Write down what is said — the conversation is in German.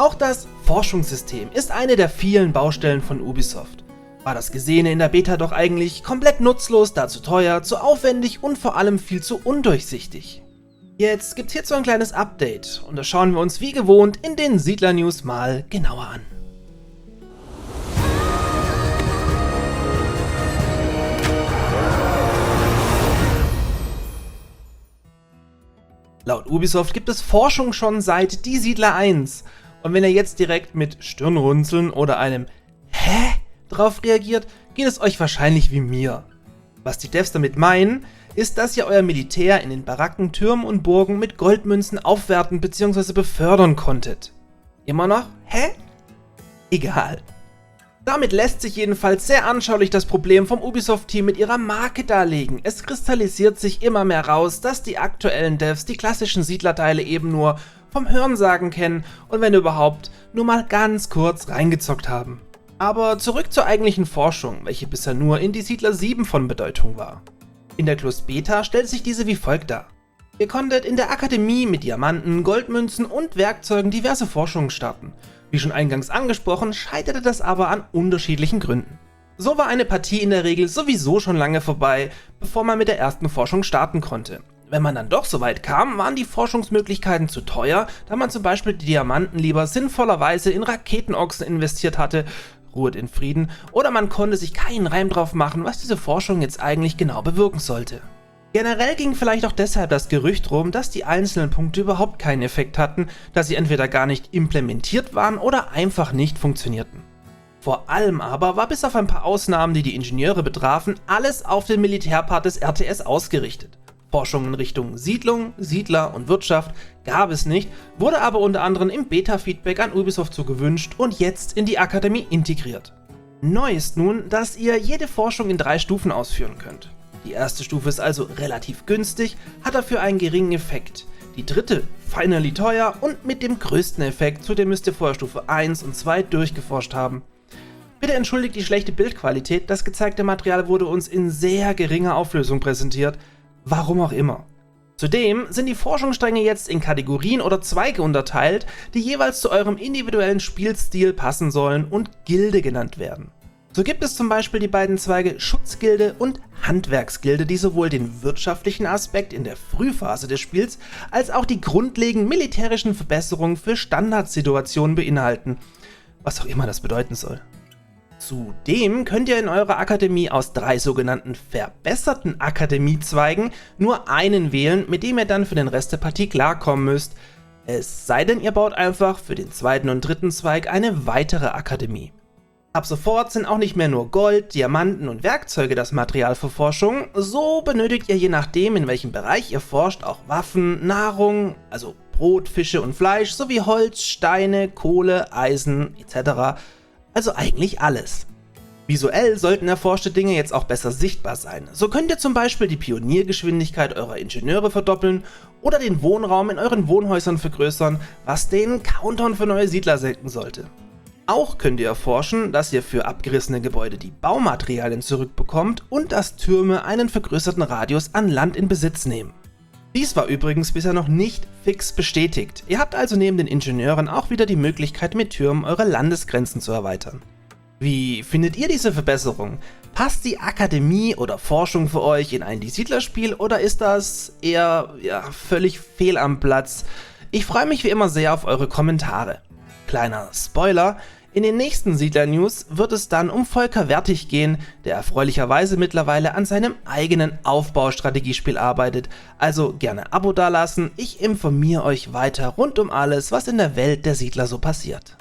Auch das Forschungssystem ist eine der vielen Baustellen von Ubisoft. War das Gesehene in der Beta doch eigentlich komplett nutzlos, da zu teuer, zu aufwendig und vor allem viel zu undurchsichtig. Jetzt gibt's hierzu ein kleines Update und das schauen wir uns wie gewohnt in den Siedler-News mal genauer an. Laut Ubisoft gibt es Forschung schon seit Die Siedler 1 und wenn ihr jetzt direkt mit Stirnrunzeln oder einem „Hä?“ drauf reagiert, geht es euch wahrscheinlich wie mir. Was die Devs damit meinen, ist, dass ihr euer Militär in den Baracken, Türmen und Burgen mit Goldmünzen aufwerten bzw. befördern konntet. Immer noch? Hä? Egal. Damit lässt sich jedenfalls sehr anschaulich das Problem vom Ubisoft-Team mit ihrer Marke darlegen. Es kristallisiert sich immer mehr raus, dass die aktuellen Devs die klassischen Siedlerteile eben nur vom Hörensagen kennen und wenn überhaupt nur mal ganz kurz reingezockt haben. Aber zurück zur eigentlichen Forschung, welche bisher nur in Die Siedler 7 von Bedeutung war. In der Closed Beta stellt sich diese wie folgt dar. Ihr konntet in der Akademie mit Diamanten, Goldmünzen und Werkzeugen diverse Forschungen starten. Wie schon eingangs angesprochen, scheiterte das aber an unterschiedlichen Gründen. So war eine Partie in der Regel sowieso schon lange vorbei, bevor man mit der ersten Forschung starten konnte. Wenn man dann doch so weit kam, waren die Forschungsmöglichkeiten zu teuer, da man zum Beispiel die Diamanten lieber sinnvollerweise in Raketenochsen investiert hatte, ruhet in Frieden, oder man konnte sich keinen Reim drauf machen, was diese Forschung jetzt eigentlich genau bewirken sollte. Generell ging vielleicht auch deshalb das Gerücht rum, dass die einzelnen Punkte überhaupt keinen Effekt hatten, da sie entweder gar nicht implementiert waren oder einfach nicht funktionierten. Vor allem aber war bis auf ein paar Ausnahmen, die die Ingenieure betrafen, alles auf den Militärpart des RTS ausgerichtet. Forschung in Richtung Siedlung, Siedler und Wirtschaft gab es nicht, wurde aber unter anderem im Beta-Feedback an Ubisoft so gewünscht und jetzt in die Akademie integriert. Neu ist nun, dass ihr jede Forschung in 3 Stufen ausführen könnt. Die erste Stufe ist also relativ günstig, hat dafür einen geringen Effekt. Die dritte, finally teuer und mit dem größten Effekt, zudem müsst ihr vorher Stufe 1 und 2 durchgeforscht haben. Bitte entschuldigt die schlechte Bildqualität, das gezeigte Material wurde uns in sehr geringer Auflösung präsentiert, warum auch immer. Zudem sind die Forschungsstränge jetzt in Kategorien oder Zweige unterteilt, die jeweils zu eurem individuellen Spielstil passen sollen und Gilde genannt werden. So gibt es zum Beispiel die beiden Zweige Schutzgilde und Handwerksgilde, die sowohl den wirtschaftlichen Aspekt in der Frühphase des Spiels als auch die grundlegenden militärischen Verbesserungen für Standardsituationen beinhalten, was auch immer das bedeuten soll. Zudem könnt ihr in eurer Akademie aus 3 sogenannten verbesserten Akademiezweigen nur einen wählen, mit dem ihr dann für den Rest der Partie klarkommen müsst, es sei denn ihr baut einfach für den zweiten und dritten Zweig eine weitere Akademie. Ab sofort sind auch nicht mehr nur Gold, Diamanten und Werkzeuge das Material für Forschung, so benötigt ihr je nachdem, in welchem Bereich ihr forscht, auch Waffen, Nahrung, also Brot, Fische und Fleisch, sowie Holz, Steine, Kohle, Eisen etc., also eigentlich alles. Visuell sollten erforschte Dinge jetzt auch besser sichtbar sein. So könnt ihr zum Beispiel die Pioniergeschwindigkeit eurer Ingenieure verdoppeln oder den Wohnraum in euren Wohnhäusern vergrößern, was den Countdown für neue Siedler senken sollte. Auch könnt ihr erforschen, dass ihr für abgerissene Gebäude die Baumaterialien zurückbekommt und dass Türme einen vergrößerten Radius an Land in Besitz nehmen. Dies war übrigens bisher noch nicht fix bestätigt. Ihr habt also neben den Ingenieuren auch wieder die Möglichkeit, mit Türmen eure Landesgrenzen zu erweitern. Wie findet ihr diese Verbesserung? Passt die Akademie oder Forschung für euch in ein Die Siedler-Spiel oder ist das eher völlig fehl am Platz? Ich freue mich wie immer sehr auf eure Kommentare. Kleiner Spoiler: In den nächsten Siedler-News wird es dann um Volker Wertig gehen, der erfreulicherweise mittlerweile an seinem eigenen Aufbaustrategiespiel arbeitet. Also gerne Abo dalassen, ich informiere euch weiter rund um alles, was in der Welt der Siedler so passiert.